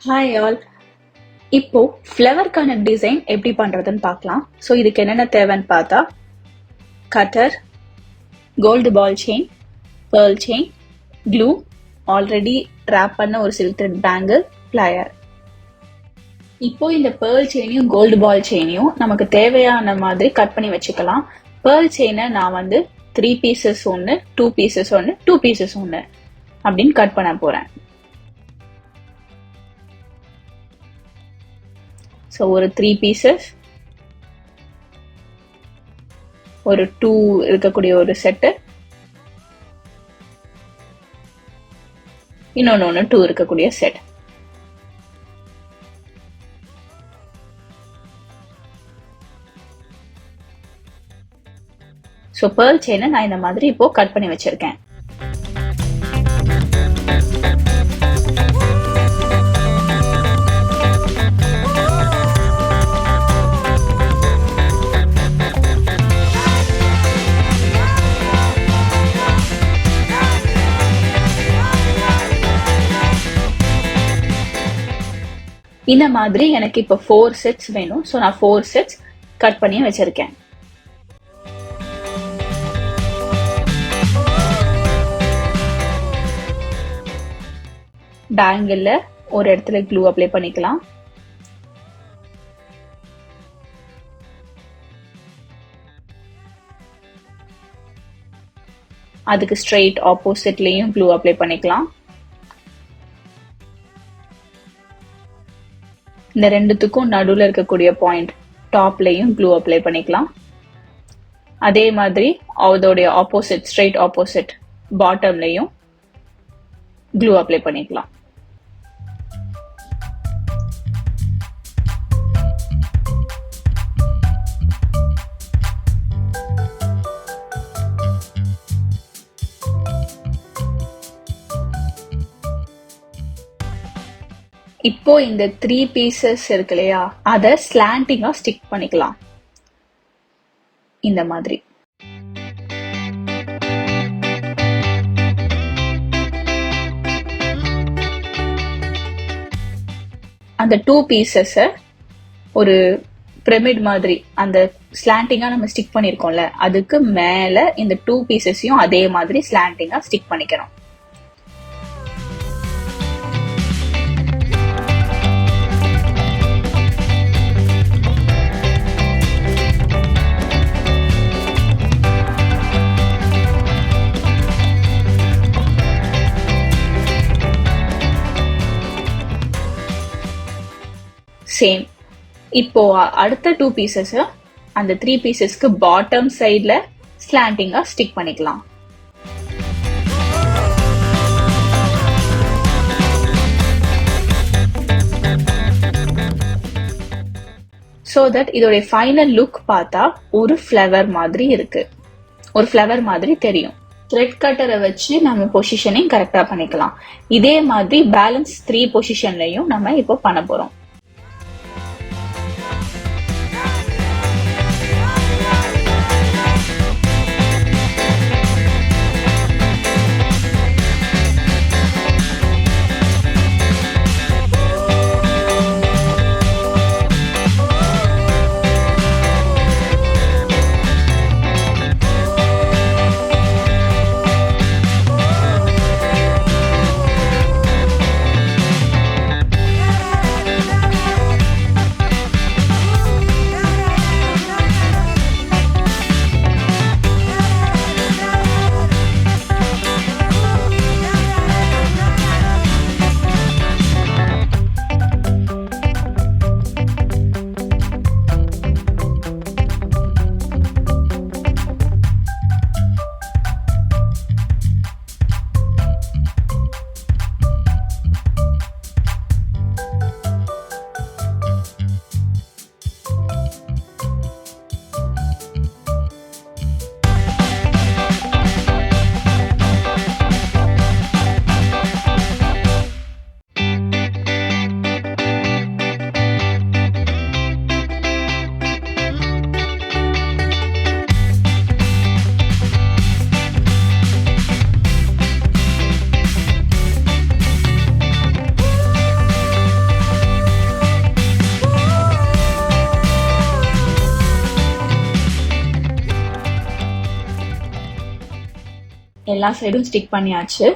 Hi all. இப்போ ஃப்ளவர்க்கான design எப்படி பண்றதுன்னு பார்க்கலாம். ஸோ இதுக்கு என்னென்ன தேவைன்னு பார்த்தா, cutter, gold ball chain, pearl chain, glue, already wrap பண்ண ஒரு சில்க் த்ரெட் பேங்கிள், பிளையர். இப்போ இந்த பேர்ல் செயினையும் கோல்டு பால் செயினையும் நமக்கு தேவையான மாதிரி கட் பண்ணி வச்சுக்கலாம். பேர்ல் செயினை நான் 3 பீசஸ் ஒன்று, 2 பீசஸ் ஒன்று, 2 பீசஸ் ஒன்று அப்படின்னு கட் பண்ண போறேன். ஸோ ஒரு 3 பீசஸ், ஒரு 2 இருக்கக்கூடிய ஒரு செட்டு, இன்னொன்று 2 இருக்கக்கூடிய செட். ஸோ பேர்ல் செயினை நான் இந்த மாதிரி இப்போ கட் பண்ணி வச்சிருக்கேன். இந்த மாதிரி எனக்கு இப்போ 4 செட்ஸ் வேணும். ஸோ நான் 4 செட்ஸ் கட் பண்ணி வச்சிருக்கேன். பேங்கிள் ஒரு இடத்துல க்ளூ அப்ளை பண்ணிக்கலாம். அதுக்கு ஸ்ட்ரெயிட் ஆப்போசிட்லயும் க்ளூ அப்ளை பண்ணிக்கலாம். இந்த ரெண்டுத்துக்கும் நடுவில் இருக்கக்கூடிய பாயிண்ட் டாப்லையும் க்ளூ அப்ளை பண்ணிக்கலாம். அதே மாதிரி அதோடைய ஆப்போசிட், ஸ்ட்ரெயிட் ஆப்போசிட் பாட்டம்லையும் க்ளூ அப்ளை பண்ணிக்கலாம். இப்போ இந்த 3 பீசஸ் இருக்கு இல்லையா, அதை ஸ்லாண்டிங்கா ஸ்டிக் பண்ணிக்கலாம். இந்த மாதிரி அந்த 2 பீசஸ் ஒரு பிரமிட் மாதிரி அந்த ஸ்லாண்டிங்கா நம்ம ஸ்டிக் பண்ணிருக்கோம்ல, அதுக்கு மேல இந்த 2 பீசஸையும் அதே மாதிரி ஸ்லாண்டிங்கா ஸ்டிக் பண்ணிக்கணும். சேம். இப்போ அடுத்த 2 பீசஸ் அந்த 3 பீசஸ்க்கு பாட்டம் சைட்ல ஸ்லாண்டிங்கா ஸ்டிக் பண்ணிக்கலாம். சோ தட் இதோட ஃபைனல் லுக் பார்த்தா ஒரு ஃப்ளவர் மாதிரி இருக்கு, ஒரு ஃப்ளவர் மாதிரி தெரியும். த்ரெட் கட்டரை வச்சு நம்ம பொசிஷனையும் கரெக்டா பண்ணிக்கலாம். இதே மாதிரி பேலன்ஸ் 3 பொசிஷன்லயும் நம்ம இப்போ பண்ண போறோம். எல்லா சைடும் ஸ்டிக் பண்ணியாச்சு.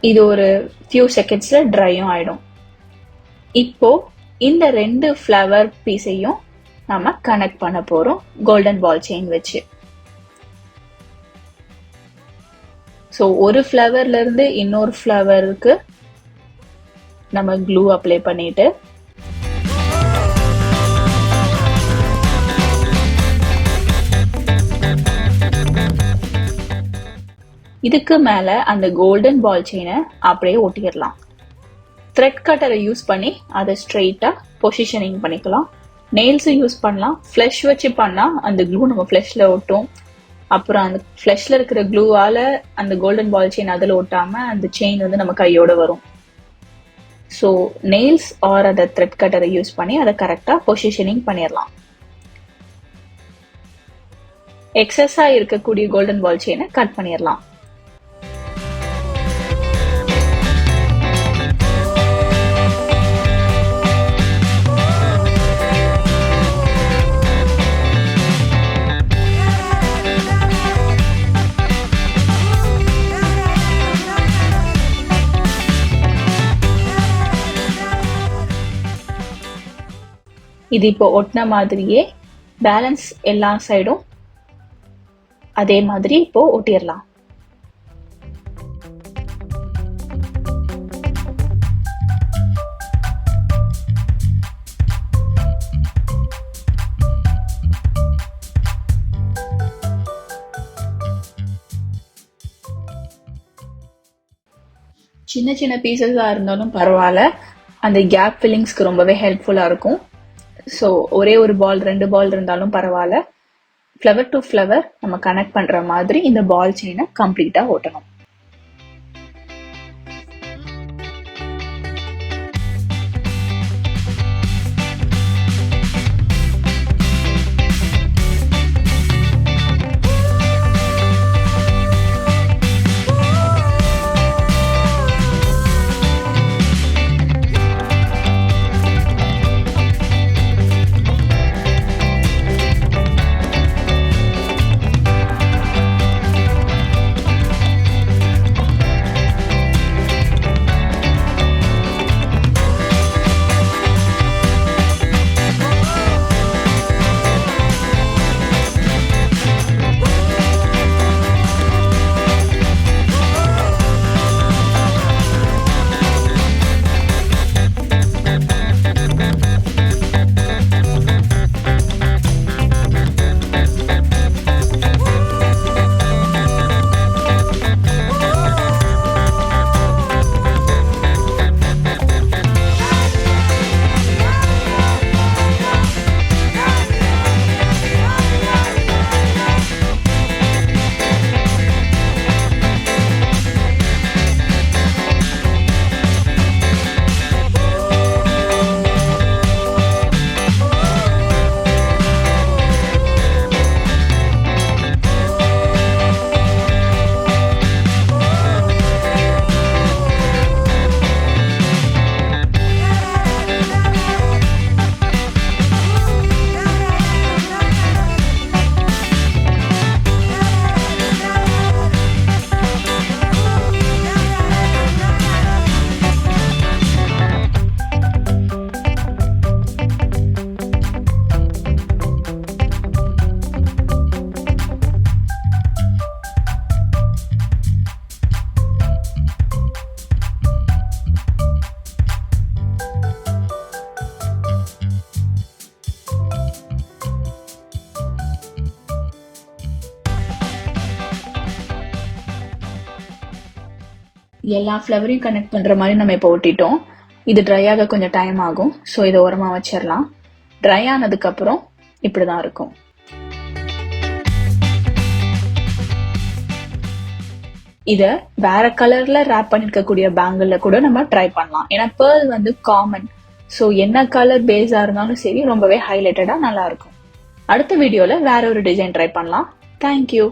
இது ஒரு ஃபியூ செகண்ட்ஸ்ல ட்ரையும் ஆயிடும். இப்போ இந்த 2 ஃப்ளவர் பீஸையும் நம்ம கனெக்ட் பண்ண போறோம் கோல்டன் பால் செயின் வச்சு. ஸோ ஒரு ஃப்ளவர்ல இருந்து இன்னொரு ஃப்ளவருக்கு நம்ம க்ளூ அப்ளை பண்ணிட்டு இதுக்கு மேல அந்த கோல்டன் பால் செயினை அப்படியே ஒட்டிடலாம். த்ரெட் கட்டரை யூஸ் பண்ணி அதை ஸ்ட்ரெயிட்டா பொசிஷனிங் பண்ணிக்கலாம். நெயில்ஸ் யூஸ் பண்ணலாம். ஃப்ளஷ் வச்சு பண்ணா அந்த க்ளூ நம்ம ஃப்ளஷ்ல ஒட்டும். அப்புறம் அந்த ஃப்ளஷ்ல இருக்கிற க்ளூவால அந்த கோல்டன் பால் செயின் அதில் ஒட்டாம அந்த செயின் வந்து நம்ம கையோட வரும். ஸோ நெயில்ஸ் ஆர் அதை த்ரெட் கட்டரை யூஸ் பண்ணி அதை கரெக்டா பொசிஷனிங் பண்ணிடலாம். எக்ஸஸா இருக்கக்கூடிய கோல்டன் பால் செயினை கட் பண்ணிடலாம். இது இப்போ ஒட்டின மாதிரியே பேலன்ஸ் எல்லா சைடும் அதே மாதிரி இப்போ ஒட்டிடலாம். சின்ன சின்ன பீசஸா இருந்தாலும் பரவாயில்ல, அந்த கேப் ஃபில்லிங்ஸ்க்கு ரொம்பவே ஹெல்ப்ஃபுல்லா இருக்கும். ஸோ ஒரே ஒரு பால் 2 பால் இருந்தாலும் பரவாயில்ல, ஃப்ளவர் டு ஃப்ளவர் நம்ம கனெக்ட் பண்ற மாதிரி இந்த பால் செயினை கம்ப்ளீட்டா ஓட்டணும். எல்லா ஃப்ளவரையும் கனெக்ட் பண்ற மாதிரி நம்ம இப்போ ஒட்டிட்டோம். இது ட்ரை ஆக கொஞ்சம் டைம் ஆகும். ஸோ இதை ஓரமா வச்சிடலாம். ட்ரை ஆனதுக்கு அப்புறம் இப்படிதான் இருக்கும். இத வேற கலர்ல ரேப் பண்ணிருக்கக்கூடிய பேங்கிள்ல கூட நம்ம ட்ரை பண்ணலாம். ஏன்னா பேர்ல் வந்து காமன். ஸோ என்ன கலர் பேஸா இருந்தாலும் சரி ரொம்பவே ஹைலைட்டடா நல்லா இருக்கும். அடுத்த வீடியோல வேற ஒரு டிசைன் ட்ரை பண்ணலாம். தேங்க்யூ.